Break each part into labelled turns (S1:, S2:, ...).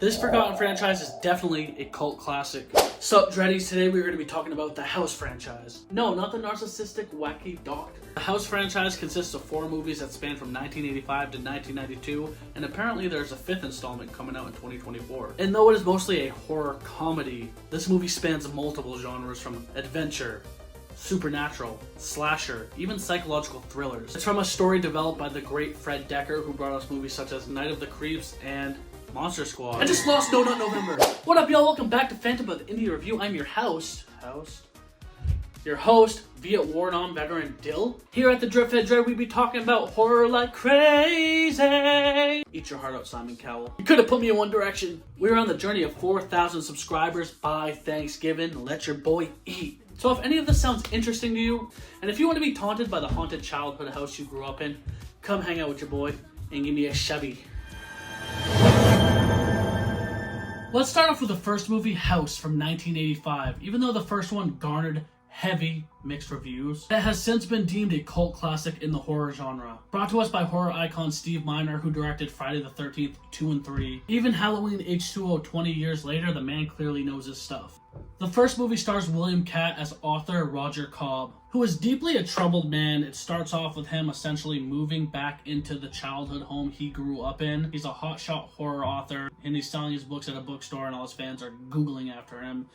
S1: This forgotten franchise is definitely a cult classic. Sup, Dreddies? Today we're going to be talking about the House franchise. No, not the narcissistic, wacky doctor. The House franchise consists of 4 movies that span from 1985 to 1992, and apparently there's a 5th installment coming out in 2024. And though it is mostly a horror comedy, this movie spans multiple genres from adventure, supernatural, slasher, even psychological thrillers. It's from a story developed by the great Fred Dekker, who brought us movies such as Night of the Creeps and Monster Squad. I just lost No Nut November. What up, y'all? Welcome back to Phantom of the Indie Review. I'm your your host, Vietnam veteran Dill. Here at the Drifthead Dread, we be talking about horror like crazy. Eat your heart out, Simon Cowell. You could have put me in one direction. We're on the journey of 4,000 subscribers by Thanksgiving. Let your boy eat. So if any of this sounds interesting to you, and if you want to be taunted by the haunted childhood house you grew up in, come hang out with your boy and give me a shabby. Let's start off with the first movie, House, from 1985. Even though the first one garnered heavy mixed reviews, it has since been deemed a cult classic in the horror genre. Brought to us by horror icon Steve Miner, who directed Friday the 13th 2 and 3. Even Halloween H2O 20 years later, the man clearly knows his stuff. The first movie stars William Catt as author Roger Cobb, who is deeply a troubled man. It starts off with him essentially moving back into the childhood home he grew up in. He's a hotshot horror author, and he's selling his books at a bookstore, and all his fans are Googling after him.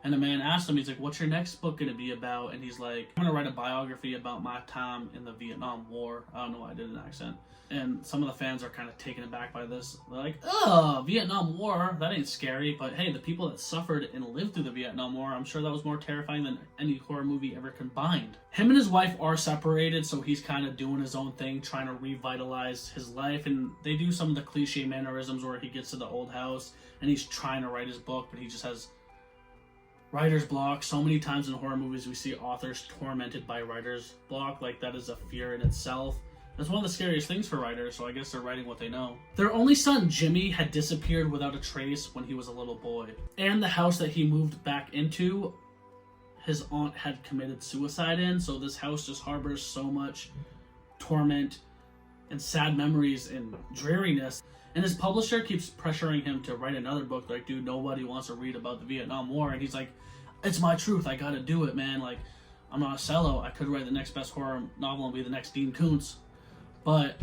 S1: And the man asked him, he's like, what's your next book going to be about? And he's like, I'm going to write a biography about my time in the Vietnam War. I don't know why I did an accent. And some of the fans are kind of taken aback by this. They're like, oh, Vietnam War, that ain't scary. But hey, the people that suffered and lived through the Vietnam War, I'm sure that was more terrifying than any horror movie ever combined. Him and his wife are separated, so he's kind of doing his own thing, trying to revitalize his life. And they do some of the cliche mannerisms where he gets to the old house and he's trying to write his book, but he just has writer's block. So many times in horror movies we see authors tormented by writer's block. Like, that is a fear in itself. That's one of the scariest things for writers, so I guess they're writing what they know. Their only son, Jimmy, had disappeared without a trace when he was a little boy. And the house that he moved back into, his aunt had committed suicide in, so this house just harbors so much torment and sad memories and dreariness. And his publisher keeps pressuring him to write another book. Like, dude, nobody wants to read about the Vietnam War. And he's like, it's my truth. I gotta do it, man. Like, I'm not a sellout. I could write the next best horror novel and be the next Dean Koontz. But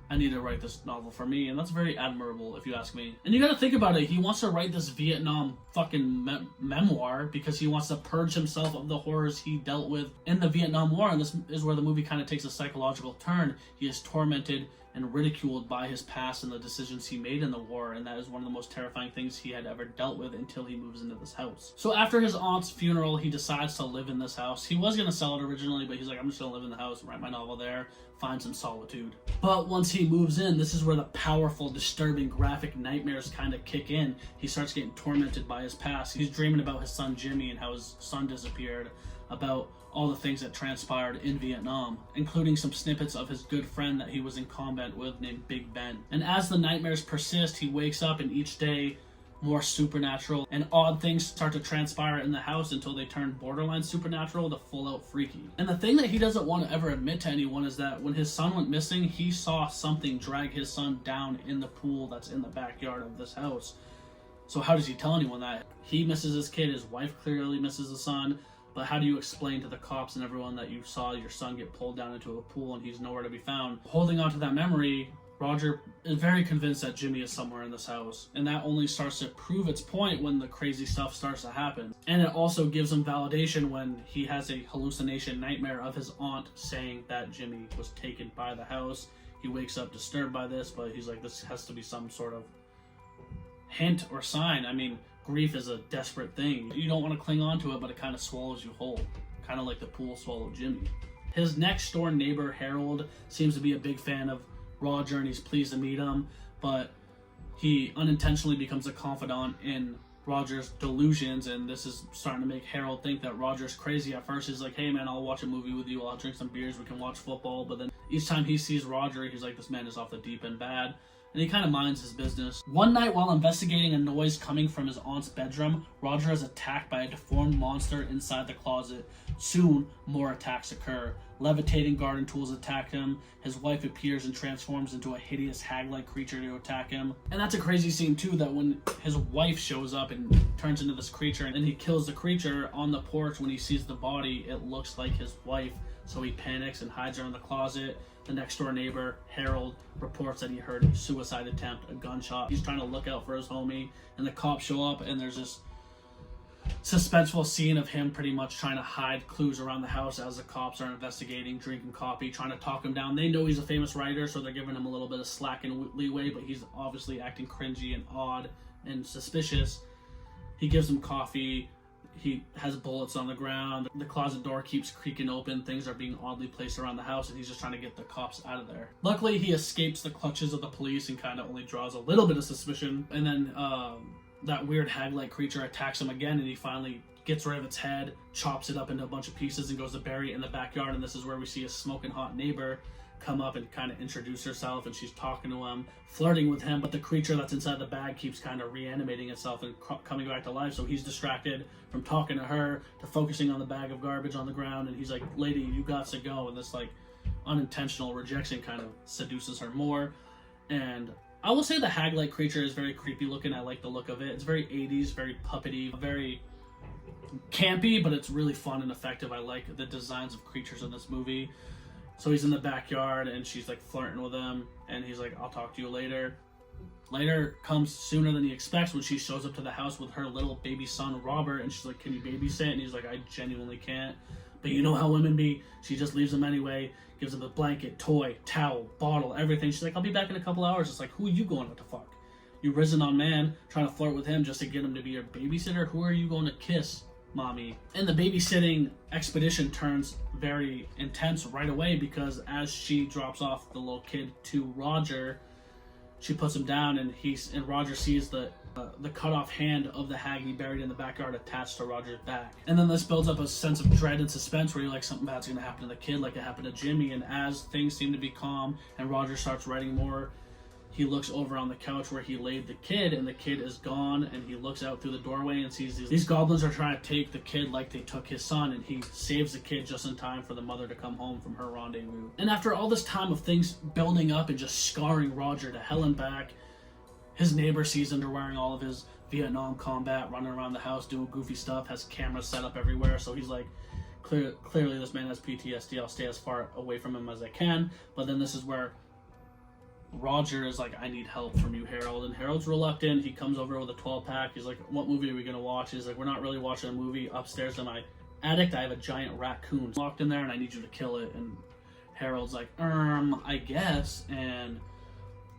S1: I need to write this novel for me. And that's very admirable, if you ask me. And you gotta think about it. He wants to write this Vietnam fucking memoir because he wants to purge himself of the horrors he dealt with in the Vietnam War. And this is where the movie kind of takes a psychological turn. He is tormented and ridiculed by his past and the decisions he made in the war, and that is one of the most terrifying things he had ever dealt with until he moves into this house. So after his aunt's funeral, he decides to live in this house. He was going to sell it originally, but he's like, I'm just going to live in the house, write my novel there, find some solitude. But once he moves in, this is where the powerful, disturbing, graphic nightmares kind of kick in. He starts getting tormented by his past. He's dreaming about his son Jimmy and how his son disappeared, about all the things that transpired in Vietnam, including some snippets of his good friend that he was in combat with named Big Ben. And as the nightmares persist, he wakes up, and each day more supernatural and odd things start to transpire in the house until they turn borderline supernatural to full out freaky. And the thing that he doesn't want to ever admit to anyone is that when his son went missing, he saw something drag his son down in the pool that's in the backyard of this house. So how does he tell anyone that? He misses his kid, his wife clearly misses the son. But how do you explain to the cops and everyone that you saw your son get pulled down into a pool and he's nowhere to be found? Holding on to that memory, Roger is very convinced that Jimmy is somewhere in this house. And that only starts to prove its point when the crazy stuff starts to happen. And it also gives him validation when he has a hallucination nightmare of his aunt saying that Jimmy was taken by the house. He wakes up disturbed by this, but he's like, this has to be some sort of hint or sign. I mean, grief is a desperate thing. You don't want to cling on to it, but it kind of swallows you whole. Kind of like the pool swallowed Jimmy. His next door neighbor, Harold, seems to be a big fan of Roger and he's pleased to meet him, but he unintentionally becomes a confidant in Roger's delusions, and this is starting to make Harold think that Roger's crazy. At first he's like, hey man, I'll watch a movie with you, I'll drink some beers, we can watch football, but then each time he sees Roger, he's like, this man is off the deep end bad. And he kind of minds his business. One night while investigating a noise coming from his aunt's bedroom, Roger is attacked by a deformed monster inside the closet. Soon, more attacks occur. Levitating garden tools attack him. His wife appears and transforms into a hideous hag-like creature to attack him. And that's a crazy scene too, that when his wife shows up and turns into this creature and he kills the creature on the porch, when he sees the body, it looks like his wife. So he panics and hides her in the closet. The next door neighbor, Harold, reports that he heard a suicide attempt, a gunshot. He's trying to look out for his homie, and the cops show up, and there's this suspenseful scene of him pretty much trying to hide clues around the house as the cops are investigating, drinking coffee, trying to talk him down. They know he's a famous writer, so they're giving him a little bit of slack and leeway, but he's obviously acting cringy and odd and suspicious. He gives them coffee. He has bullets on the ground. The closet door keeps creaking open. Things are being oddly placed around the house, and he's just trying to get the cops out of there. Luckily, he escapes the clutches of the police and kind of only draws a little bit of suspicion. And then that weird hag-like creature attacks him again, and he finally gets rid of its head, chops it up into a bunch of pieces, and goes to bury it in the backyard. And this is where we see a smoking hot neighbor come up and kind of introduce herself, and she's talking to him, flirting with him, but the creature that's inside the bag keeps kind of reanimating itself and coming back to life, so he's distracted from talking to her to focusing on the bag of garbage on the ground, and he's like, lady, you got to go, and this like unintentional rejection kind of seduces her more. And I will say the hag-like creature is very creepy looking. I like the look of it. It's very 80s, very puppety, very campy, but it's really fun and effective. I like the designs of creatures in this movie. So he's in the backyard, and she's like flirting with him, and he's like, I'll talk to you later. Later comes sooner than he expects when she shows up to the house with her little baby son, Robert, and she's like, can you babysit? And he's like, I genuinely can't. But you know how women be. She just leaves him anyway, gives him a blanket, toy, towel, bottle, everything. She's like, I'll be back in a couple hours. It's like, who are you going to fuck? You risen on man, trying to flirt with him just to get him to be your babysitter? Who are you going to kiss, mommy? And the babysitting expedition turns very intense right away, because as she drops off the little kid to Roger, she puts him down, and Roger sees the cut off hand of the hag buried in the backyard attached to Roger's back. And then this builds up a sense of dread and suspense where you're like, something bad's gonna happen to the kid like it happened to Jimmy. And as things seem to be calm and Roger starts writing more, he looks over on the couch where he laid the kid, and the kid is gone, and he looks out through the doorway and sees these goblins are trying to take the kid like they took his son, and he saves the kid just in time for the mother to come home from her rendezvous. And after all this time of things building up and just scarring Roger to hell and back, his neighbor sees him wearing all of his Vietnam combat, running around the house doing goofy stuff, has cameras set up everywhere, so he's like, clearly this man has PTSD, I'll stay as far away from him as I can. But then this is where Roger is like, I need help from you, Harold. And Harold's reluctant. He comes over with a 12-pack. He's like, what movie are we going to watch? He's like, we're not really watching a movie. Upstairs in my attic, I have a giant raccoon locked in there, and I need you to kill it. And Harold's like, I guess. And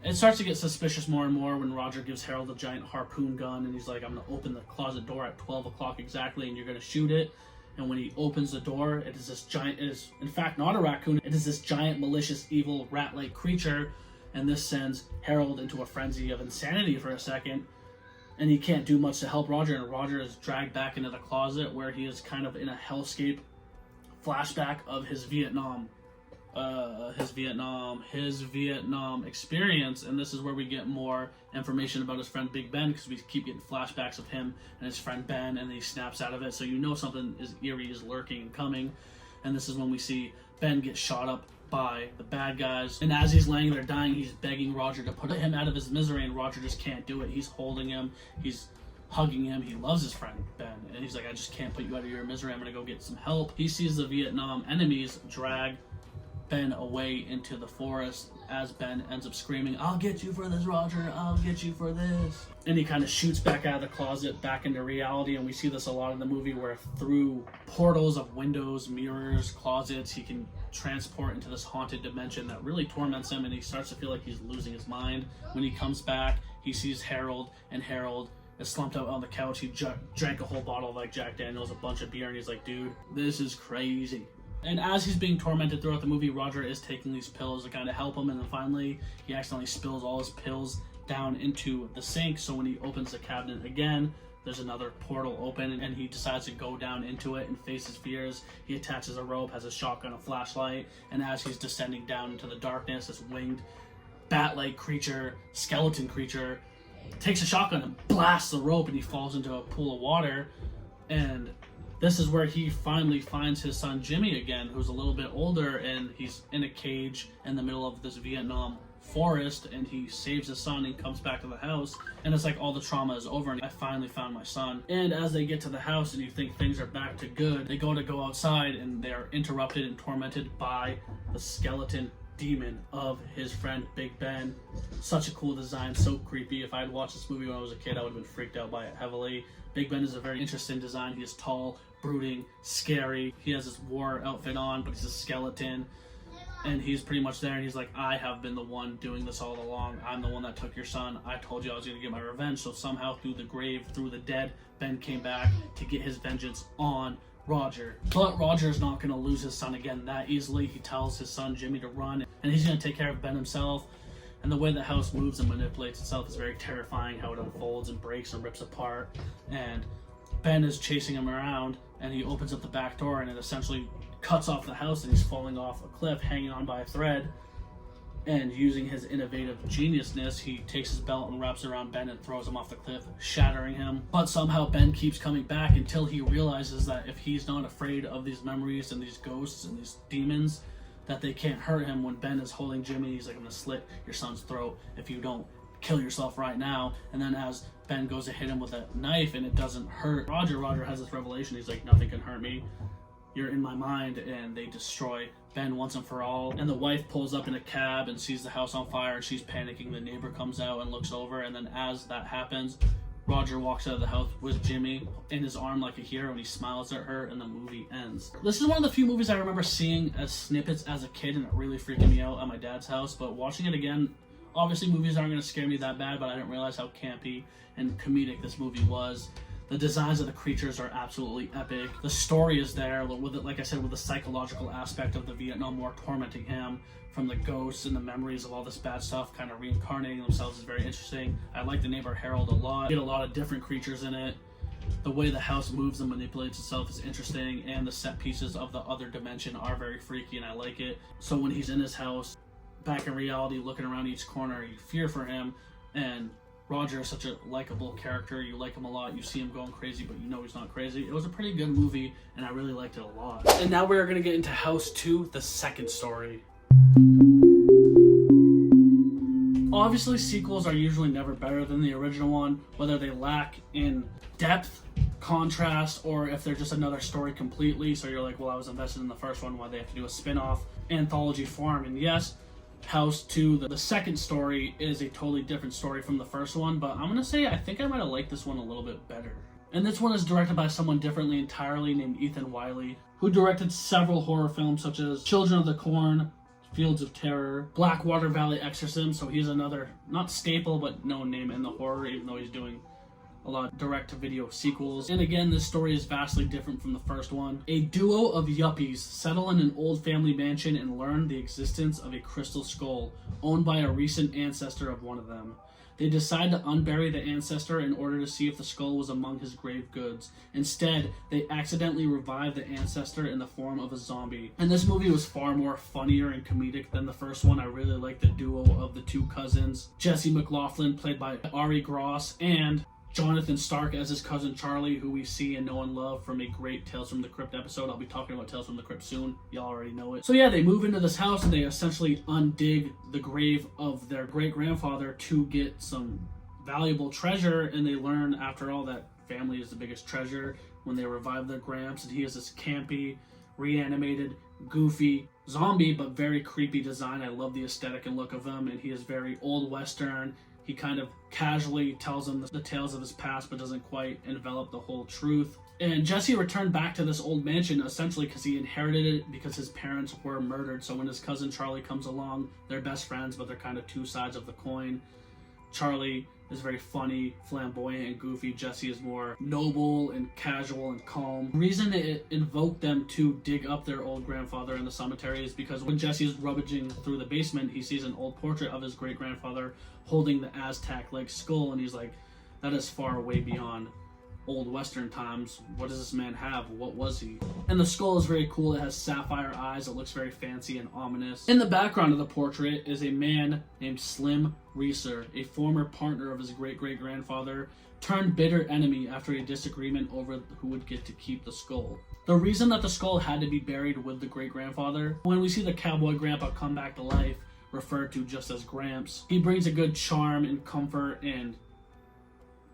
S1: it starts to get suspicious more and more when Roger gives Harold a giant harpoon gun, and he's like, I'm going to open the closet door at 12 o'clock exactly, and you're going to shoot it. And when he opens the door, it is this giant, it is in fact not a raccoon, it is this giant, malicious, evil, rat-like creature. And this sends Harold into a frenzy of insanity for a second, and he can't do much to help Roger, and Roger is dragged back into the closet where he is kind of in a hellscape flashback of his Vietnam experience. And this is where we get more information about his friend Big Ben, because we keep getting flashbacks of him and his friend Ben, and then he snaps out of it, so you know something is eerie is lurking and coming. And this is when we see Ben get shot up by the bad guys, and as he's laying there dying, he's begging Roger to put him out of his misery, and Roger just can't do it. He's holding him, he's hugging him, he loves his friend Ben, and he's like, I just can't put you out of your misery, I'm gonna go get some help. He sees the Vietnam enemies drag Ben away into the forest as Ben ends up screaming, I'll get you for this, Roger, I'll get you for this. And he kind of shoots back out of the closet, back into reality, and we see this a lot in the movie where through portals of windows, mirrors, closets, he can transport into this haunted dimension that really torments him, and he starts to feel like he's losing his mind. When he comes back, he sees Harold, and Harold is slumped out on the couch. He drank a whole bottle of like Jack Daniels, a bunch of beer, and he's like, dude, this is crazy. And as he's being tormented throughout the movie, Roger is taking these pills to kind of help him, and then finally he accidentally spills all his pills down into the sink, so when he opens the cabinet again, there's another portal open, and he decides to go down into it and face his fears. He attaches a rope, has a shotgun, a flashlight, and as he's descending down into the darkness, this winged bat-like creature, skeleton creature, takes a shotgun and blasts the rope, and he falls into a pool of water. And This is where he finally finds his son Jimmy again, who's a little bit older, and he's in a cage in the middle of this Vietnam forest, and he saves his son and comes back to the house, and it's like all the trauma is over and I finally found my son. And as they get to the house and you think things are back to good, they go outside and they're interrupted and tormented by the skeleton demon of his friend Big Ben. Such a cool design, so creepy. If I had watched this movie when I was a kid, I would have been freaked out by it heavily. Big Ben is a very interesting design. He is tall, brooding, scary. He has his war outfit on, but he's a skeleton. And he's pretty much there, and he's like, I have been the one doing this all along. I'm the one that took your son. I told you I was going to get my revenge. So somehow through the grave, through the dead, Ben came back to get his vengeance on Roger. But Roger is not going to lose his son again that easily. He tells his son Jimmy to run, and he's going to take care of Ben himself. And the way the house moves and manipulates itself is very terrifying, how it unfolds and breaks and rips apart. And Ben is chasing him around, and he opens up the back door, and it essentially cuts off the house, and he's falling off a cliff, hanging on by a thread. And using his innovative geniusness, he takes his belt and wraps it around Ben and throws him off the cliff, shattering him. But somehow Ben keeps coming back until he realizes that if he's not afraid of these memories and these ghosts and these demons, that they can't hurt him. When Ben is holding Jimmy, he's like, I'm gonna slit your son's throat if you don't kill yourself right now. And then as Ben goes to hit him with a knife and it doesn't hurt Roger has this revelation. He's like, nothing can hurt me. You're in my mind. And they destroy Ben once and for all. And the wife pulls up in a cab and sees the house on fire, and she's panicking. The neighbor comes out and looks over, and then as that happens, Roger walks out of the house with Jimmy in his arm like a hero, and he smiles at her, and the movie ends. This is one of the few movies I remember seeing as snippets as a kid, and it really freaking me out at my dad's house. But watching it again, obviously movies aren't going to scare me that bad, but I didn't realize how campy and comedic this movie was. The designs of the creatures are absolutely epic. The story is there, with it, like I said, with the psychological aspect of the Vietnam War tormenting him from the ghosts and the memories of all this bad stuff kind of reincarnating themselves is very interesting. I like the neighbor Harold a lot. You get a lot of different creatures in it. The way the house moves and manipulates itself is interesting, and the set pieces of the other dimension are very freaky, and I like it. So when he's in his house, back in reality, looking around each corner, you fear for him, and Roger is such a likable character. You like him a lot. You see him going crazy, but you know he's not crazy. It was a pretty good movie, and I really liked it a lot. And now we're going to get into House 2, the second story. Obviously, sequels are usually never better than the original one, whether they lack in depth, contrast, or if they're just another story completely. So you're like, well, I was invested in the first one, why they have to do a spin-off anthology form? And yes, House 2, the second story, is a totally different story from the first one, but I'm going to say I think I might have liked this one a little bit better. And this one is directed by someone differently entirely named Ethan Wiley, who directed several horror films such as Children of the Corn, Fields of Terror, Blackwater Valley Exorcism, so he's another, not staple, but known name in the horror, even though he's doing a lot of direct-to-video sequels. And again, this story is vastly different from the first one. A duo of yuppies settle in an old family mansion and learn the existence of a crystal skull owned by a recent ancestor of one of them. They decide to unbury the ancestor in order to see if the skull was among his grave goods. Instead, they accidentally revive the ancestor in the form of a zombie. And this movie was far more funnier and comedic than the first one. I really like the duo of the two cousins. Jesse McLaughlin, played by Ari Gross, and Jonathan Stark as his cousin Charlie, who we see and know and love from a great Tales from the Crypt episode. I'll be talking about Tales from the Crypt soon. Y'all already know it. So yeah, they move into this house and they essentially undig the grave of their great-grandfather to get some valuable treasure, and they learn, after all, that family is the biggest treasure when they revive their gramps, and he is this campy, reanimated, goofy zombie, but very creepy design. I love the aesthetic and look of him, and he is very old Western. He kind of casually tells them the tales of his past, but doesn't quite envelop the whole truth. And Jesse returned back to this old mansion essentially because he inherited it because his parents were murdered. So when his cousin Charlie comes along, they're best friends, but they're kind of two sides of the coin. Charlie is very funny, flamboyant, and goofy. Jesse is more noble and casual and calm. The reason it invoked them to dig up their old grandfather in the cemetery is because when Jesse is rummaging through the basement, he sees an old portrait of his great-grandfather holding the Aztec-like skull, and he's like, that is far way beyond old Western times. What does this man have? What was he? And the skull is very cool. It has sapphire eyes. It looks very fancy and ominous. In the background of the portrait is a man named Slim Reeser, a former partner of his great-great-grandfather, turned bitter enemy after a disagreement over who would get to keep the skull. The reason that the skull had to be buried with the great-grandfather, when we see the cowboy grandpa come back to life, referred to just as Gramps, he brings a good charm and comfort and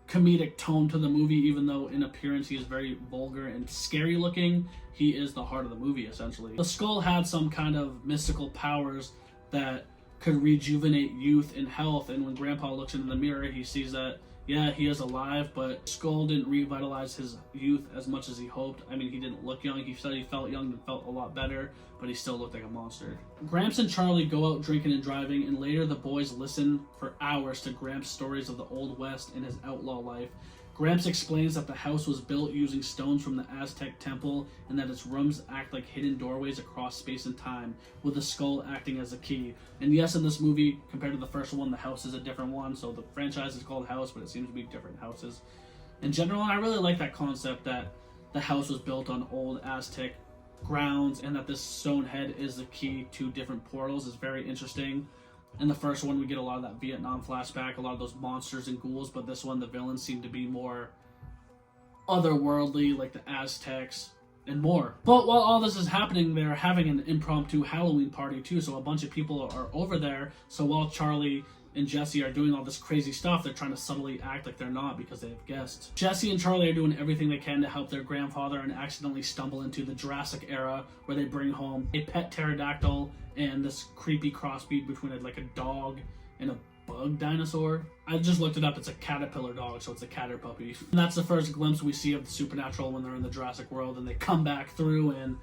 S1: comedic tone to the movie. Even though in appearance he is very vulgar and scary looking, he is the heart of the movie essentially. The skull had some kind of mystical powers that could rejuvenate youth and health, and when Grandpa looks into the mirror he sees that yeah, he is alive, but Skull didn't revitalize his youth as much as he hoped. I mean, he didn't look young. He said he felt young and felt a lot better, but he still looked like a monster. Gramps and Charlie go out drinking and driving, and later the boys listen for hours to Gramps' stories of the Old West and his outlaw life. Gramps explains that the house was built using stones from the Aztec temple and that its rooms act like hidden doorways across space and time, with the skull acting as a key. And yes, in this movie, compared to the first one, the house is a different one, so the franchise is called House, but it seems to be different houses. In general, I really like that concept that the house was built on old Aztec grounds and that this stone head is the key to different portals. Is very interesting. In the first one, we get a lot of that Vietnam flashback, a lot of those monsters and ghouls, but this one, the villains seem to be more otherworldly, like the Aztecs and more. But while all this is happening, they're having an impromptu Halloween party too, so a bunch of people are over there. So while Charlie and Jesse are doing all this crazy stuff, they're trying to subtly act like they're not because they have guests. Jesse and Charlie are doing everything they can to help their grandfather and accidentally stumble into the Jurassic era, where they bring home a pet pterodactyl and this creepy crossbreed between a dog and a bug dinosaur. I just looked it up. It's a caterpillar dog, so it's a catter puppy. And that's the first glimpse we see of the supernatural when they're in the Jurassic world, and they come back through, and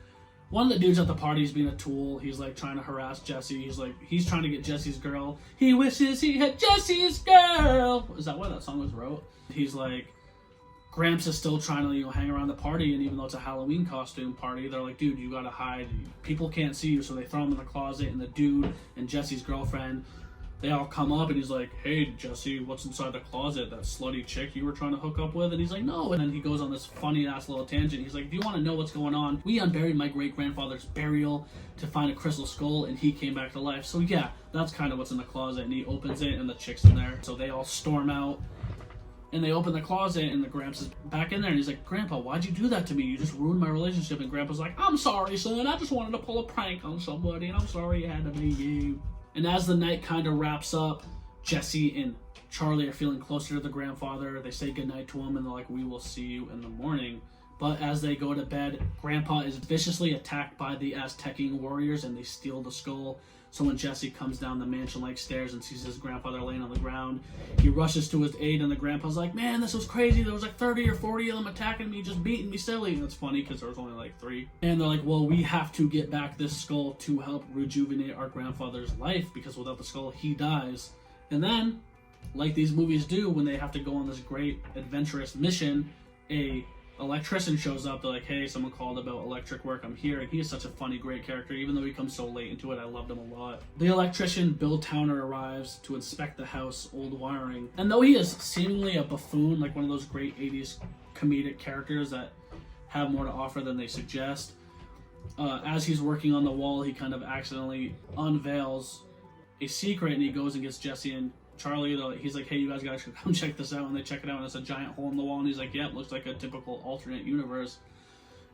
S1: one of the dudes at the party is being a tool. He's like trying to harass Jesse. He's trying to get Jesse's girl. He wishes he had Jesse's girl. Is that why that song was wrote? He's like, Gramps is still trying to, hang around the party, and even though it's a Halloween costume party, they're like, dude, you gotta hide. People can't see you, so they throw him in the closet, and the dude and Jesse's girlfriend, they all come up, and he's like, hey, Jesse, what's inside the closet? That slutty chick you were trying to hook up with? And he's like, no. And then he goes on this funny-ass little tangent. He's like, do you want to know what's going on? We unburied my great-grandfather's burial to find a crystal skull, and he came back to life. So yeah, that's kind of what's in the closet. And he opens it, and the chick's in there. So they all storm out, and they open the closet, and the Gramps is back in there, and he's like, Grandpa, why'd you do that to me? You just ruined my relationship. And Grandpa's like, I'm sorry, son. I just wanted to pull a prank on somebody, and I'm sorry it had to be you. And as the night kind of wraps up, Jesse and Charlie are feeling closer to the grandfather. They say goodnight to him, and they're like, we will see you in the morning. But as they go to bed, Grandpa is viciously attacked by the Aztecian warriors, and they steal the skull. So when Jesse comes down the mansion-like stairs and sees his grandfather laying on the ground, he rushes to his aid, and the grandpa's like, man, this was crazy. There was 30 or 40 of them attacking me, just beating me silly. And it's funny because there was only 3. And they're like, well, we have to get back this skull to help rejuvenate our grandfather's life, because without the skull, he dies. And then, like these movies do, when they have to go on this great adventurous mission, a electrician shows up. They're like, hey, someone called about electric work, I'm here. And he is such a funny, great character. Even though he comes so late into it, I loved him a lot. The electrician, Bill Towner, arrives to inspect the house old wiring. And though he is seemingly a buffoon, like one of those great 80s comedic characters that have more to offer than they suggest, as he's working on the wall, he kind of accidentally unveils a secret, and he goes and gets Jesse and Charlie. He's like, hey, you guys gotta come check this out. And they check it out, and it's a giant hole in the wall, and he's like, yep, looks like a typical alternate universe.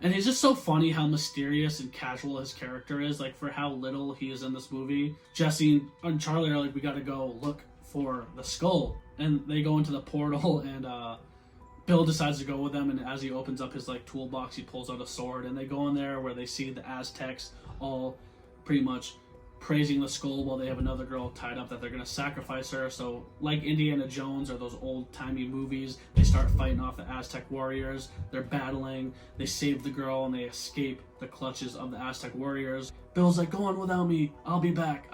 S1: And he's just so funny how mysterious and casual his character is, for how little he is in this movie. Jesse and Charlie are like, we gotta go look for the skull. And they go into the portal, and Bill decides to go with them, and as he opens up his toolbox, he pulls out a sword, and they go in there where they see the Aztecs all pretty much praising the skull while they have another girl tied up that they're going to sacrifice her. So like Indiana Jones or those old-timey movies, they start fighting off the Aztec warriors. They're battling, they save the girl, and they escape the clutches of the Aztec warriors. Bill's like, go on without me, I'll be back,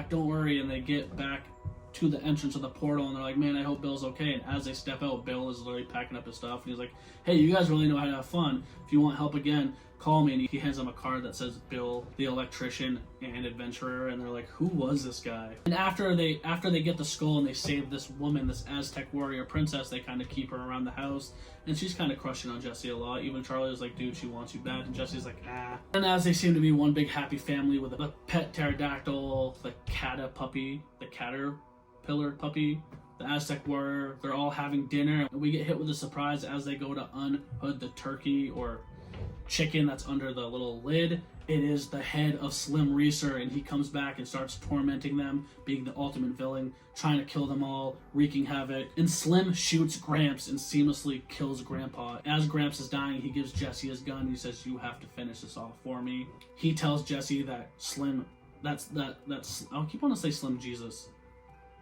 S1: don't worry. And they get back to the entrance of the portal, and they're like, man, I hope Bill's okay. And as they step out, Bill is literally packing up his stuff, and he's like, hey, you guys really know how to have fun. If you want help again, call me. And he hands them a card that says Bill, the electrician and adventurer, and they're like, who was this guy? And after they get the skull and they save this woman, this Aztec warrior princess, they kind of keep her around the house, and she's kind of crushing on Jesse a lot. Even Charlie was like, dude, she wants you bad, and Jesse's like, ah. And as they seem to be one big happy family with a pet pterodactyl, the caterpillar puppy, the Aztec warrior, they're all having dinner, and we get hit with a surprise as they go to unhood the turkey or chicken that's under the little lid. It is the head of Slim Reeser, and he comes back and starts tormenting them, being the ultimate villain, trying to kill them all, wreaking havoc. And Slim shoots Gramps and seamlessly kills Grandpa. As Gramps is dying, he gives Jesse his gun. He says, you have to finish this off for me. He tells Jesse that I'll keep wanting to say Slim Jesus.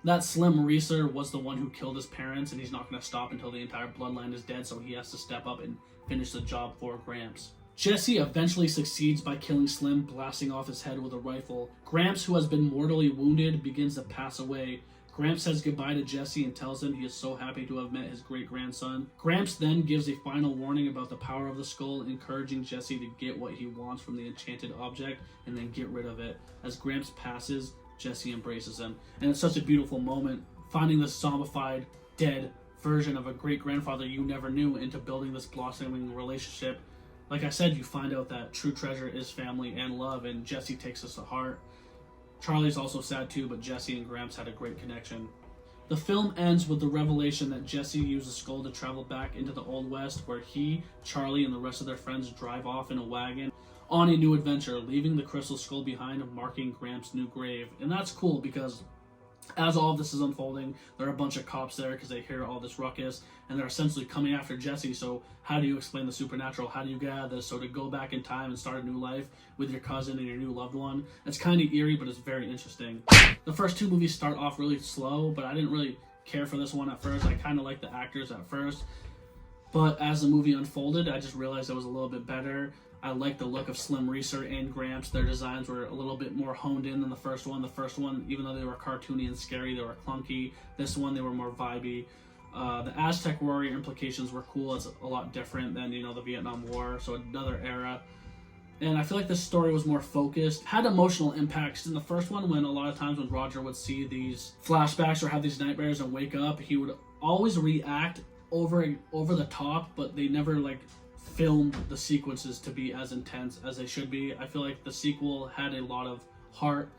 S1: That Slim Reeser was the one who killed his parents, and he's not going to stop until the entire bloodline is dead, so he has to step up and finish the job for Gramps. Jesse eventually succeeds by killing Slim, blasting off his head with a rifle. Gramps, who has been mortally wounded, begins to pass away. Gramps says goodbye to Jesse and tells him he is so happy to have met his great-grandson. Gramps then gives a final warning about the power of the skull, encouraging Jesse to get what he wants from the enchanted object and then get rid of it. As Gramps passes, Jesse embraces him. And it's such a beautiful moment, finding this zombified, dead version of a great-grandfather you never knew into building this blossoming relationship. Like I said, you find out that true treasure is family and love, and Jesse takes this to heart. Charlie's also sad too, but Jesse and Gramps had a great connection. The film ends with the revelation that Jesse used the skull to travel back into the Old West, where he, Charlie, and the rest of their friends drive off in a wagon on a new adventure, leaving the crystal skull behind and marking Gramps' new grave. And that's cool because as all of this is unfolding, there are a bunch of cops there because they hear all this ruckus, and they're essentially coming after Jesse. So how do you explain the supernatural? How do you get out of this? So to go back in time and start a new life with your cousin and your new loved one, it's kind of eerie, but it's very interesting. The first two movies start off really slow, but I didn't really care for this one at first. I kind of liked the actors at first, but as the movie unfolded, I just realized it was a little bit better. I like the look of Slim Reeser and Gramps. Their designs were a little bit more honed in than the first one. The first one, even though they were cartoony and scary, they were clunky. This one, they were more vibey. The Aztec warrior implications were cool. It's a lot different than, the Vietnam War, so another era. And I feel like this story was more focused, had emotional impacts. In the first one, when a lot of times when Roger would see these flashbacks or have these nightmares and wake up, he would always react over the top, but they never filmed the sequences to be as intense as they should be. I feel like the sequel had a lot of heart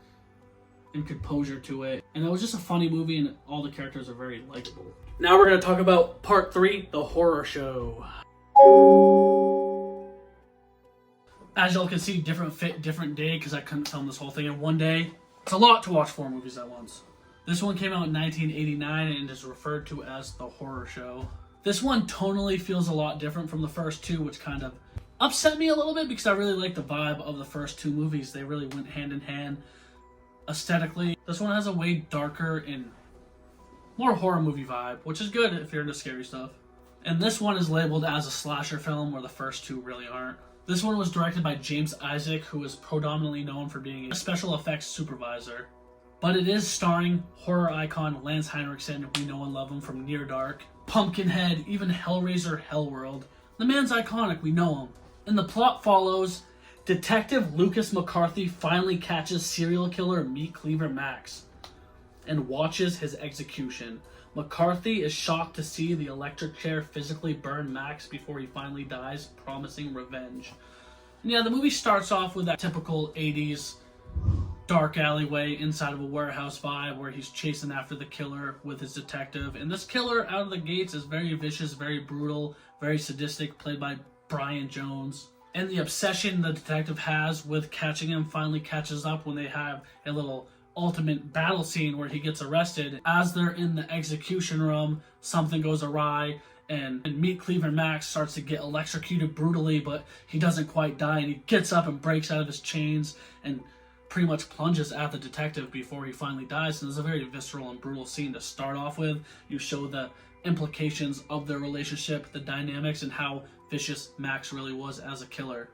S1: and composure to it, and it was just a funny movie, and all the characters are very likable. Now we're going to talk about part 3, the horror show. As y'all can see, different fit, different day, because I couldn't film this whole thing in one day. It's a lot to watch 4 movies at once. This one came out in 1989 and is referred to as the horror show. This one tonally feels a lot different from the first 2, which kind of upset me a little bit because I really like the vibe of the first 2 movies. They really went hand in hand aesthetically. This one has a way darker and more horror movie vibe, which is good if you're into scary stuff. And this one is labeled as a slasher film, where the first 2 really aren't. This one was directed by James Isaac, who is predominantly known for being a special effects supervisor. But it is starring horror icon Lance Henriksen. We know and love him from Near Dark, Pumpkinhead, even Hellraiser, Hellworld. The man's iconic, we know him. And the plot follows Detective Lucas McCarthy finally catches serial killer Meat Cleaver Max and watches his execution. McCarthy is shocked to see the electric chair physically burn Max before he finally dies, promising revenge. And yeah, the movie starts off with that typical 80s dark alleyway inside of a warehouse vibe where he's chasing after the killer with his detective. And this killer out of the gates is very vicious, very brutal, very sadistic, played by Brian Jones. And the obsession the detective has with catching him finally catches up when they have a little ultimate battle scene where he gets arrested. As they're in the execution room, something goes awry, and Meat Cleaver Max starts to get electrocuted brutally, but he doesn't quite die, and he gets up and breaks out of his chains and pretty much plunges at the detective before he finally dies. And it's a very visceral and brutal scene to start off with. You show the implications of their relationship, the dynamics, and how vicious Max really was as a killer.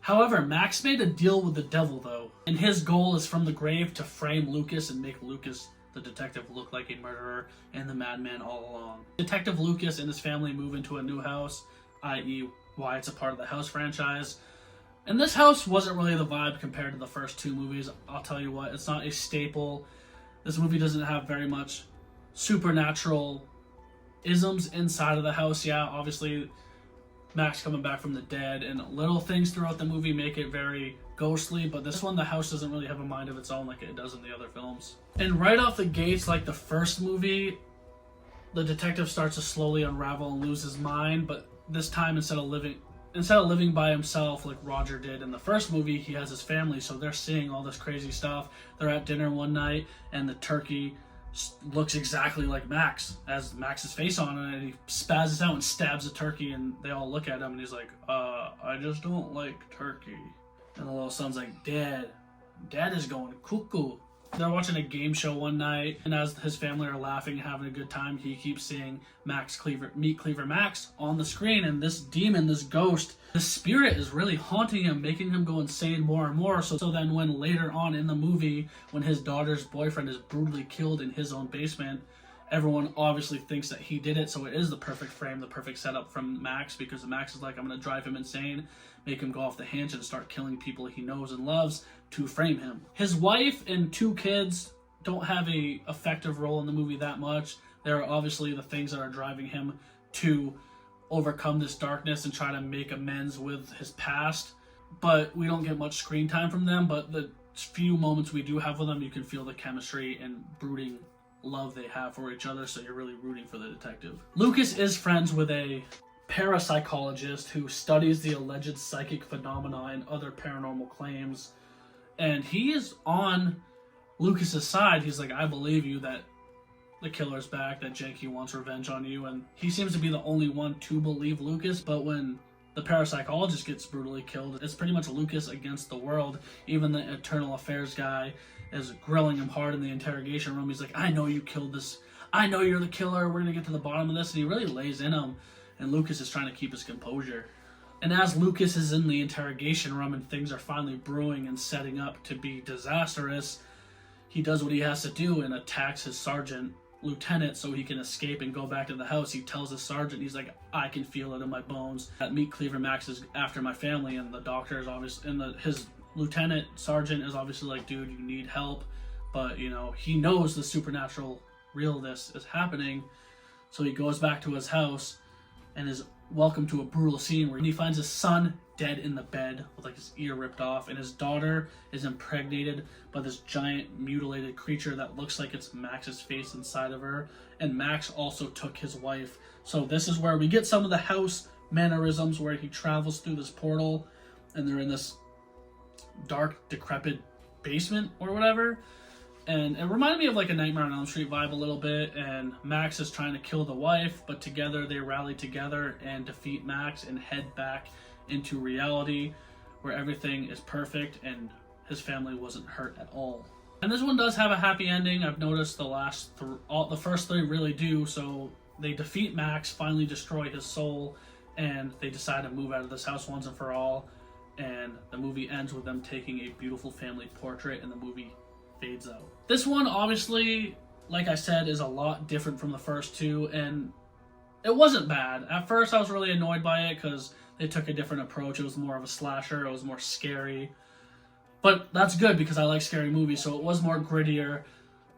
S1: However, Max made a deal with the devil, though, and his goal is from the grave to frame Lucas and make Lucas the detective looked like a murderer and the madman all along. Detective Lucas and his family move into a new house, i.e. why it's a part of the House franchise. And this house wasn't really the vibe compared to the first two movies. I'll tell you what, it's not a staple. This movie doesn't have very much supernatural isms inside of the house. Yeah, obviously Max coming back from the dead and little things throughout the movie make it very ghostly, but this one, the house doesn't really have a mind of its own like it does in the other films. And right off the gates, like the first movie, the detective starts to slowly unravel and lose his mind, but this time instead of living by himself like Roger did in the first movie, he has his family, so they're seeing all this crazy stuff. They're at dinner one night and the turkey looks exactly like Max, has Max's face on it, and he spazzes out and stabs the turkey, and they all look at him and he's like, I just don't like turkey. And the little son's like, Dad is going cuckoo. They're watching a game show one night, and as his family are laughing and having a good time, he keeps seeing Meat Cleaver Max on the screen, and this demon, this ghost, this spirit is really haunting him, making him go insane more and more. So then when later on in the movie, when his daughter's boyfriend is brutally killed in his own basement, everyone obviously thinks that he did it, so it is the perfect frame, the perfect setup from Max, because Max is like, I'm going to drive him insane, make him go off the hinge and start killing people he knows and loves to frame him. His wife and two kids don't have a effective role in the movie that much. They're obviously the things that are driving him to overcome this darkness and try to make amends with his past, but we don't get much screen time from them. But the few moments we do have with them, you can feel the chemistry and brooding love they have for each other, so you're really rooting for the detective. Lucas is friends with a parapsychologist who studies the alleged psychic phenomena and other paranormal claims, and he is on Lucas's side. He's like, I believe you that the killer's back, that Janky wants revenge on you, and he seems to be the only one to believe Lucas. But when the parapsychologist gets brutally killed, it's pretty much Lucas against the world. Even the internal affairs guy is grilling him hard in the interrogation room. He's like, I know you killed this. I know you're the killer. We're going to get to the bottom of this. And he really lays in him. And Lucas is trying to keep his composure. And as Lucas is in the interrogation room and things are finally brewing and setting up to be disastrous, he does what he has to do and attacks his lieutenant so he can escape and go back to the house. He tells the sergeant, he's like, I can feel it in my bones that Meat Cleaver Max is after my family. And the doctor is obviously, and his lieutenant sergeant is obviously like, dude, you need help. But, you know, he knows the supernatural realness is happening. So he goes back to his house and is welcomed to a brutal scene where he finds his son dead in the bed with like his ear ripped off, and his daughter is impregnated by this giant mutilated creature that looks like it's Max's face inside of her. And Max also took his wife. So this is where we get some of the house mannerisms, where he travels through this portal and they're in this dark, decrepit basement or whatever. And it reminded me of like a Nightmare on Elm Street vibe a little bit, and Max is trying to kill the wife, but together they rally together and defeat Max and head back into reality where everything is perfect and his family wasn't hurt at all. And this one does have a happy ending. I've noticed the first three really do. So they defeat Max, finally destroy his soul, and they decide to move out of this house once and for all. And the movie ends with them taking a beautiful family portrait, and the movie fades out. This one, obviously, like I said, is a lot different from the first two, and it wasn't bad. At first, I was really annoyed by it because they took a different approach. It was more of a slasher. It was more scary. But that's good because I like scary movies, so it was more grittier.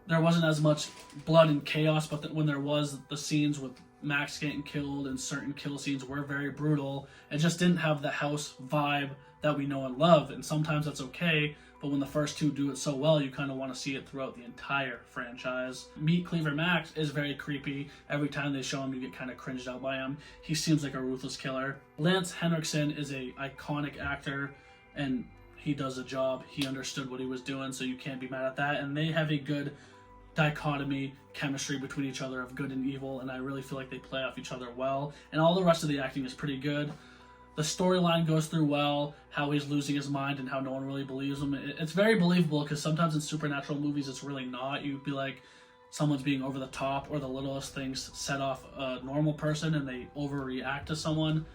S1: There wasn't as much blood and chaos, but when there was, the scenes with Max getting killed and certain kill scenes were very brutal. It just didn't have the house vibe that we know and love, and sometimes that's okay. But when the first two do it so well, you kind of want to see it throughout the entire franchise. Meat Cleaver Max is very creepy. Every time they show him, you get kind of cringed out by him. He seems like a ruthless killer. Lance Henriksen is a iconic actor, and he does a job. He understood what he was doing, so you can't be mad at that. And they have a good dichotomy, chemistry between each other of good and evil, and I really feel like they play off each other well. And all the rest of the acting is pretty good. The storyline goes through well, how he's losing his mind and how no one really believes him. It's very believable because sometimes in supernatural movies it's really not. You'd be like, someone's being over the top, or the littlest things set off a normal person and they overreact to someone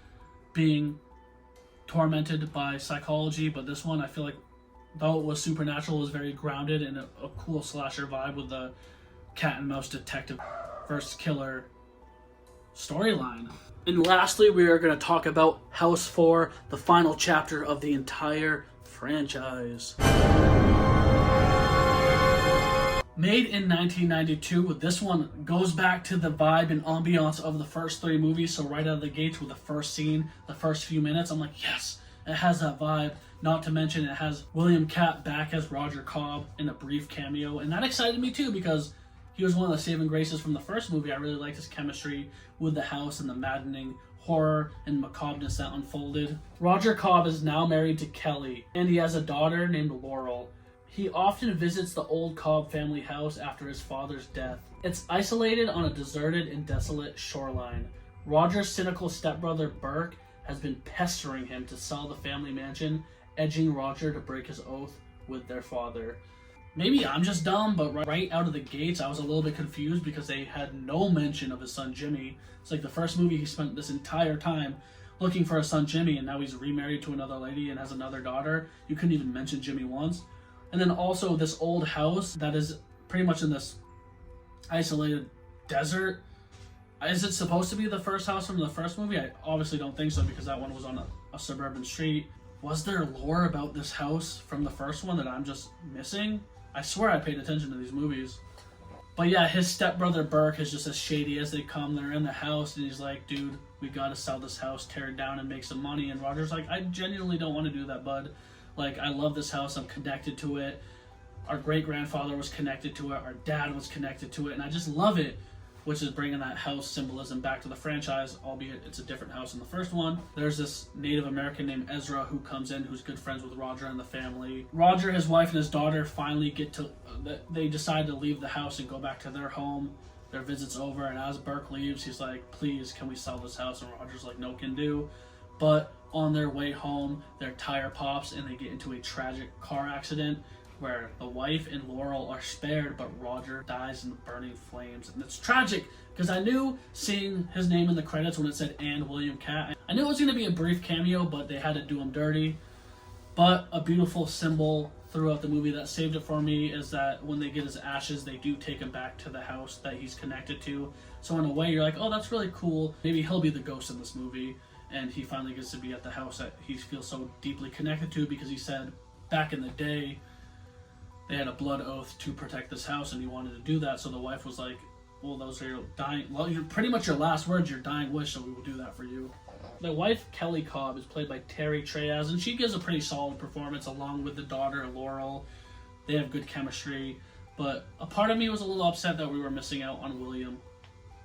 S1: being tormented by psychology. But this one, I feel like, though it was supernatural, it was very grounded in a cool slasher vibe with the cat and mouse detective versus killer storyline. And lastly, we are going to talk about House 4, the final chapter of the entire franchise. Made in 1992, this one goes back to the vibe and ambiance of the first three movies. So right out of the gates with the first scene, the first few minutes, I'm like, yes, it has that vibe. Not to mention it has William Katt back as Roger Cobb in a brief cameo. And that excited me too because he was one of the saving graces from the first movie. I really liked his chemistry with the house and the maddening horror and macabreness that unfolded. Roger Cobb is now married to Kelly, and he has a daughter named Laurel. He often visits the old Cobb family house after his father's death. It's isolated on a deserted and desolate shoreline. Roger's cynical stepbrother Burke has been pestering him to sell the family mansion, edging Roger to break his oath with their father. Maybe I'm just dumb, but right out of the gates I was a little bit confused because they had no mention of his son Jimmy. It's like the first movie he spent this entire time looking for his son Jimmy, and now he's remarried to another lady and has another daughter. You couldn't even mention Jimmy once. And then also this old house that is pretty much in this isolated desert. Is it supposed to be the first house from the first movie? I obviously don't think so because that one was on a suburban street. Was there lore about this house from the first one that I'm just missing? I swear I paid attention to these movies. But yeah, his stepbrother Burke is just as shady as they come. They're in the house and he's like, dude, we gotta sell this house, tear it down and make some money. And Roger's like, I genuinely don't want to do that, bud. Like, I love this house. I'm connected to it. Our great-grandfather was connected to it. Our dad was connected to it. And I just love it, which is bringing that house symbolism back to the franchise, albeit it's a different house in the first one. There's this Native American named Ezra who comes in, who's good friends with Roger and the family. Roger, his wife, and his daughter finally they decide to leave the house and go back to their home. Their visit's over, and as Burke leaves, he's like, please, can we sell this house? And Roger's like, no, can do. But on their way home, their tire pops and they get into a tragic car accident where the wife and Laurel are spared, but Roger dies in the burning flames. And it's tragic because I knew seeing his name in the credits when it said and William Katt, I knew it was going to be a brief cameo, but they had to do him dirty. But a beautiful symbol throughout the movie that saved it for me is that when they get his ashes, they do take him back to the house that he's connected to. So in a way, you're like, oh, that's really cool. Maybe he'll be the ghost in this movie. And he finally gets to be at the house that he feels so deeply connected to because he said back in the day they had a blood oath to protect this house and he wanted to do that. So the wife was like, well, those are your dying, well, you're pretty much your last words, your dying wish, so we will do that for you. The wife, Kelly Cobb, is played by Terry Treas, and she gives a pretty solid performance along with the daughter, Laurel. They have good chemistry, but a part of me was a little upset that we were missing out on William,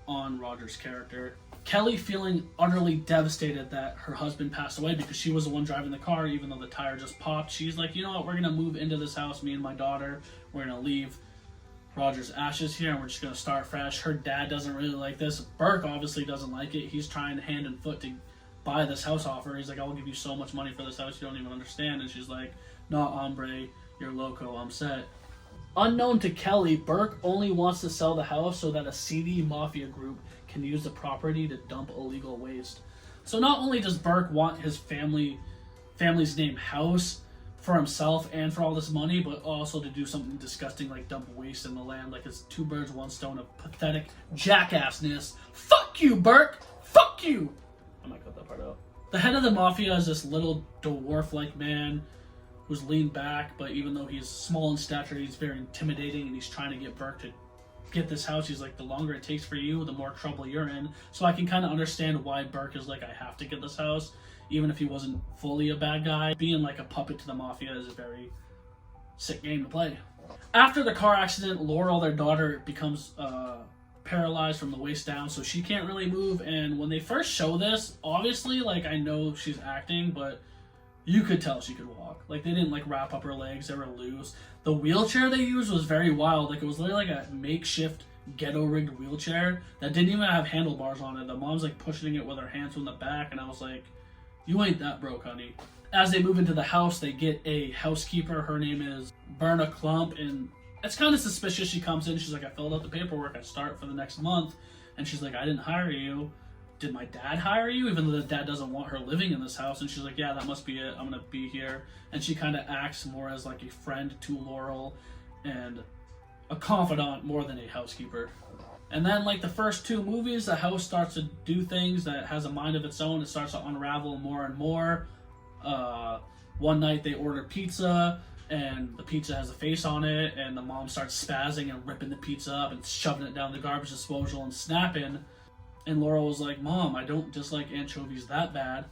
S1: on Roger's character. Kelly feeling utterly devastated that her husband passed away because she was the one driving the car even though the tire just popped. She's like, you know what, we're going to move into this house, me and my daughter. We're going to leave Roger's ashes here and we're just going to start fresh. Her dad doesn't really like this. Burke obviously doesn't like it. He's trying hand and foot to buy this house off her. He's like, I will give you so much money for this house you don't even understand. And she's like, no, hombre, you're loco, I'm set. Unknown to Kelly, Burke only wants to sell the house so that a seedy mafia group can use the property to dump illegal waste. So not only does Burke want his family's name house for himself and for all this money, but also to do something disgusting like dump waste in the land. Like it's two birds, one stone of pathetic jackassness. Fuck you, Burke! Fuck you! I might cut that part out. The head of the mafia is this little dwarf-like man who's leaned back, but even though he's small in stature, he's very intimidating, and he's trying to get Burke to get this house. He's like, the longer it takes for you, the more trouble you're in. So I can kind of understand why Burke is like, I have to get this house, even if he wasn't fully a bad guy. Being like a puppet to the mafia is a very sick game to play. After the car accident, Laurel, their daughter, becomes paralyzed from the waist down, so she can't really move. And when they first show this, obviously, like, I know she's acting, but you could tell she could walk. Like, they didn't, like, wrap up her legs. They were loose. The wheelchair they used was very wild. Like, it was literally like a makeshift ghetto-rigged wheelchair that didn't even have handlebars on it. The mom's, like, pushing it with her hands from the back, and I was like, you ain't that broke, honey. As they move into the house, they get a housekeeper. Her name is Berna Klump, and it's kind of suspicious. She comes in. She's like, I filled out the paperwork. I start for the next month. And she's like, I didn't hire you. Did my dad hire you? Even though the dad doesn't want her living in this house. And she's like, yeah, that must be it. I'm going to be here. And she kind of acts more as like a friend to Laurel. And a confidant more than a housekeeper. And then, like the first two movies, the house starts to do things that has a mind of its own. It starts to unravel more and more. One night they order pizza, and the pizza has a face on it, and the mom starts spazzing and ripping the pizza up and shoving it down the garbage disposal and snapping. And Laurel was like, "Mom, I don't dislike anchovies that bad."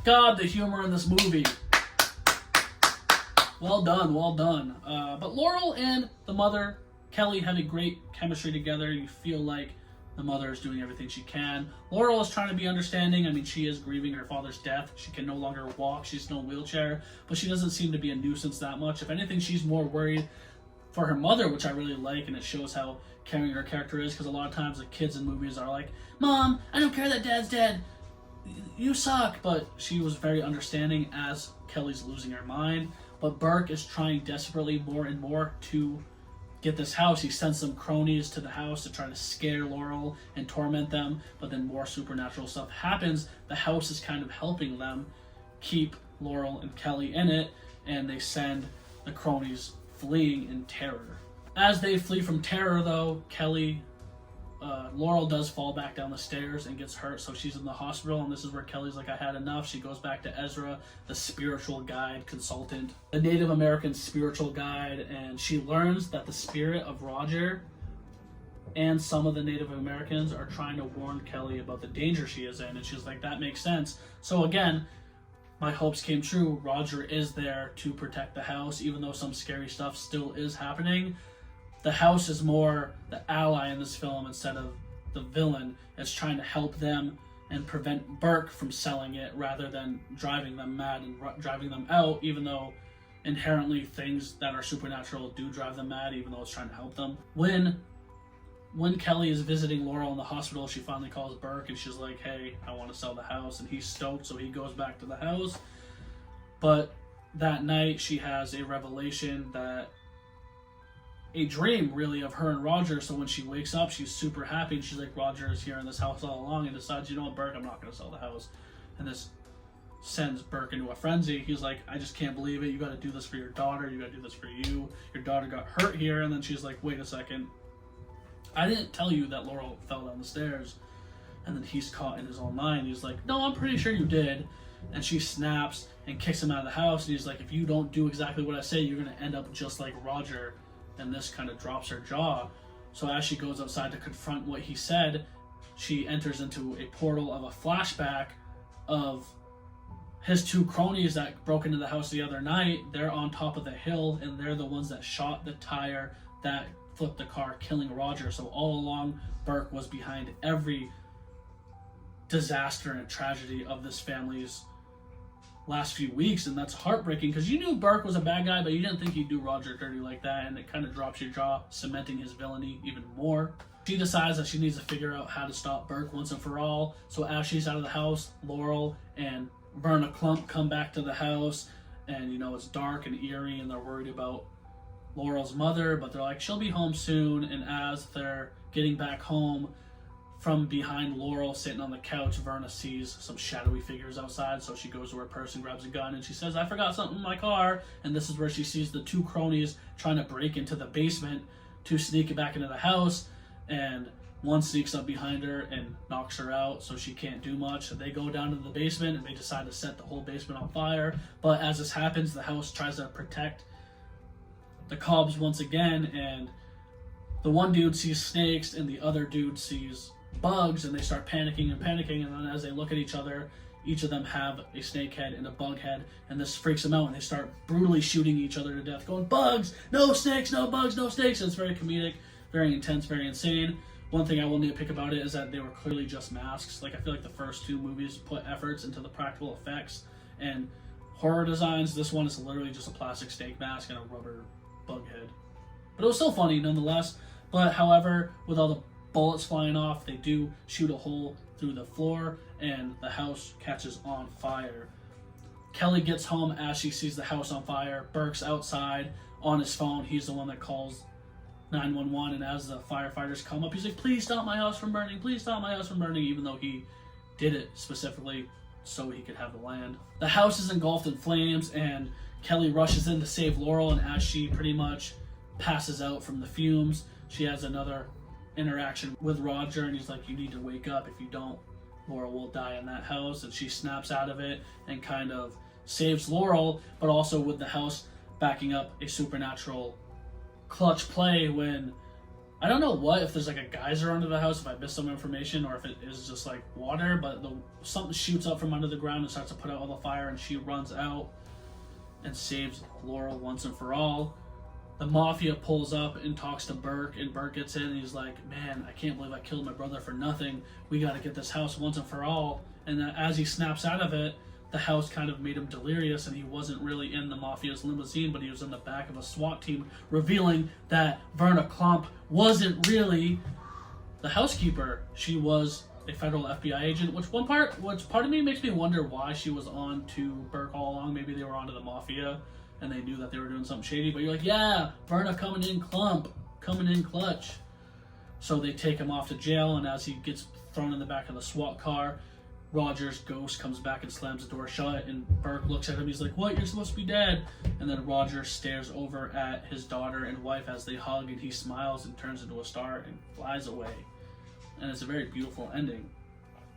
S1: God, the humor in this movie. Well done, well done. But Laurel and the mother, Kelly, have a great chemistry together. You feel like the mother is doing everything she can. Laurel is trying to be understanding. I mean, she is grieving her father's death. She can no longer walk. She's in a wheelchair. But she doesn't seem to be a nuisance that much. If anything, she's more worried for her mother, which I really like, and it shows how caring her character is, because a lot of times the kids in movies are like, "Mom, I don't care that Dad's dead. You suck." But she was very understanding as Kelly's losing her mind. But Burke is trying desperately more and more to get this house. He sends some cronies to the house to try to scare Laurel and torment them, but then more supernatural stuff happens. The house is kind of helping them keep Laurel and Kelly in it, and they send the cronies fleeing in terror. As they flee from terror, though, Laurel does fall back down the stairs and gets hurt, so she's in the hospital, and this is where Kelly's like, "I had enough." She goes back to Ezra, the spiritual guide consultant, the Native American spiritual guide, and she learns that the spirit of Roger and some of the Native Americans are trying to warn Kelly about the danger she is in, and she's like, "That makes sense." So again, my hopes came true. Roger is there to protect the house, even though some scary stuff still is happening. The house is more the ally in this film instead of the villain. It's trying to help them and prevent Burke from selling it rather than driving them mad and driving them out, even though inherently things that are supernatural do drive them mad, even though it's trying to help them. When Kelly is visiting Laurel in the hospital, she finally calls Burke and she's like, "Hey, I want to sell the house," and he's stoked, so he goes back to the house. But that night she has a revelation, a dream really, of her and Roger. So when she wakes up, she's super happy, and she's like, "Roger is here in this house all along," and decides, "You know what, Burke, I'm not going to sell the house." And this sends Burke into a frenzy. He's like, "I just can't believe it. You got to do this for your daughter. You got to do this for you. Your daughter got hurt here." And then she's like, "Wait a second. I didn't tell you that Laurel fell down the stairs." And then he's caught in his own mind. He's like, "No, I'm pretty sure you did." And she snaps and kicks him out of the house. And he's like, "If you don't do exactly what I say, you're going to end up just like Roger." And this kind of drops her jaw. So as she goes outside to confront what he said, she enters into a portal of a flashback of his two cronies that broke into the house the other night. They're on top of the hill, and they're the ones that shot the tire that flipped the car, killing Roger. So all along, Burke was behind every disaster and tragedy of this family's last few weeks, and that's heartbreaking, because you knew Burke was a bad guy, but you didn't think he'd do Roger dirty like that, and it kind of drops your jaw, cementing his villainy even more. She decides that she needs to figure out how to stop Burke once and for all. So as she's out of the house, Laurel and Verna Klump come back to the house, and it's dark and eerie, and they're worried about Laurel's mother, but they're like, "She'll be home soon." And as they're getting back home, from behind Laurel sitting on the couch, Verna sees some shadowy figures outside, so she goes to her purse and grabs a gun, and she says, "I forgot something in my car." And this is where she sees the two cronies trying to break into the basement to sneak it back into the house, and one sneaks up behind her and knocks her out, so she can't do much. They go down to the basement, and they decide to set the whole basement on fire. But as this happens, the house tries to protect the Cobbs once again, and the one dude sees snakes, and the other dude sees bugs, and they start panicking, and then as they look at each other, each of them have a snake head and a bug head, and this freaks them out, and they start brutally shooting each other to death, going, "Bugs, no snakes, no bugs, no snakes." And it's very comedic, very intense, very insane. One thing I will nitpick about it is that they were clearly just masks. Like, I feel like the first two movies put efforts into the practical effects and horror designs. This one is literally just a plastic snake mask and a rubber bug head. But it was still funny nonetheless. But however, with all the bullets flying off, they do shoot a hole through the floor, and the house catches on fire. Kelly gets home as she sees the house on fire. Burke's outside on his phone. He's the one that calls 911, and as the firefighters come up, he's like, "Please stop my house from burning, please stop my house from burning," even though he did it specifically so he could have the land. The house is engulfed in flames, and Kelly rushes in to save Laurel, and as she pretty much passes out from the fumes. She has another interaction with Roger, and he's like, you need to wake up. If you don't, Laurel will die in that house. And she snaps out of it and kind of saves Laurel, but also with the house backing up a supernatural clutch play when, I don't know what, if there's like a geyser under the house, if I missed some information, or if it is just like water, but something shoots up from under the ground and starts to put out all the fire, and she runs out and saves Laurel once and for all. The mafia pulls up and talks to Burke, and Burke gets in and he's like, man, I can't believe I killed my brother for nothing. We got to get this house once and for all. And as he snaps out of it, the house kind of made him delirious, and he wasn't really in the mafia's limousine, but he was in the back of a SWAT team, revealing that Verna Klump wasn't really the housekeeper. She was a federal FBI agent, which part of me makes me wonder why she was on to Burke all along. Maybe they were on to the mafia and they knew that they were doing something shady, but you're like, yeah, Verna coming in Klump, coming in clutch. So they take him off to jail, and as he gets thrown in the back of the SWAT car, Roger's ghost comes back and slams the door shut, and Burke looks at him. He's like, what? You're supposed to be dead. And then Roger stares over at his daughter and wife as they hug, and he smiles and turns into a star and flies away. And it's a very beautiful ending.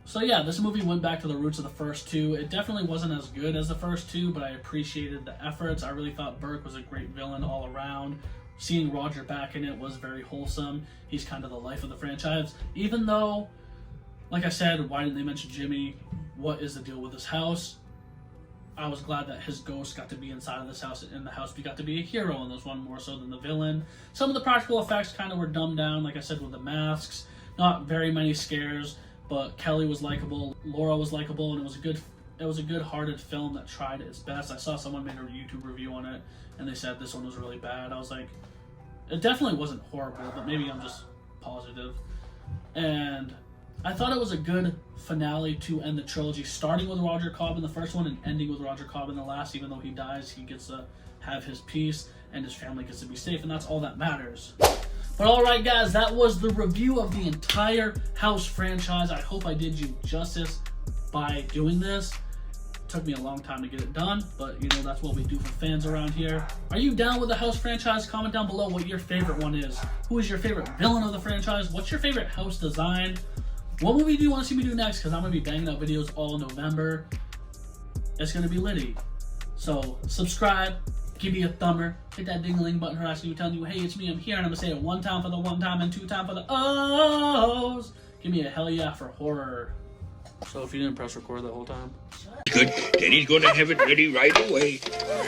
S1: So yeah, this movie went back to the roots of the first two. It definitely wasn't as good as the first two, but I appreciated the efforts. I really thought Burke was a great villain all around. Seeing Roger back in it was very wholesome. He's kind of the life of the franchise. Even though, like I said, why didn't they mention Jimmy? What is the deal with this house? I was glad that his ghost got to be inside of this house, and the house got to be a hero in this one more so than the villain. Some of the practical effects kind of were dumbed down, like I said, with the masks. Not very many scares, but Kelly was likable, Laura was likable, and it was a good-hearted film that tried its best. I saw someone made a YouTube review on it, and they said this one was really bad. I was like, it definitely wasn't horrible, but maybe I'm just positive. And I thought it was a good finale to end the trilogy, starting with Roger Cobb in the first one and ending with Roger Cobb in the last. Even though he dies, he gets to have his peace, and his family gets to be safe, and that's all that matters. But alright guys, that was the review of the entire House franchise. I hope I did you justice by doing this. It took me a long time to get it done, but you know, that's what we do for fans around here. Are you down with the House franchise? Comment down below what your favorite one is. Who is your favorite villain of the franchise? What's your favorite house design? What movie do you want to see me do next? Because I'm going to be banging out videos all November. It's going to be litty. So subscribe. Give me a thumber, hit that ding-a-ling button harassing you, telling you, hey, it's me, I'm here, and I'm going to say it one time for the one time and two time for the O's. Give me a hell yeah for horror. So if you didn't press record the whole time.
S2: Good, then he's going to have it ready right away.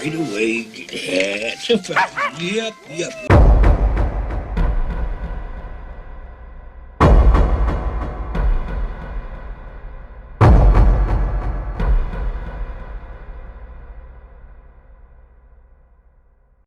S2: Right away. That's a fact. Yep.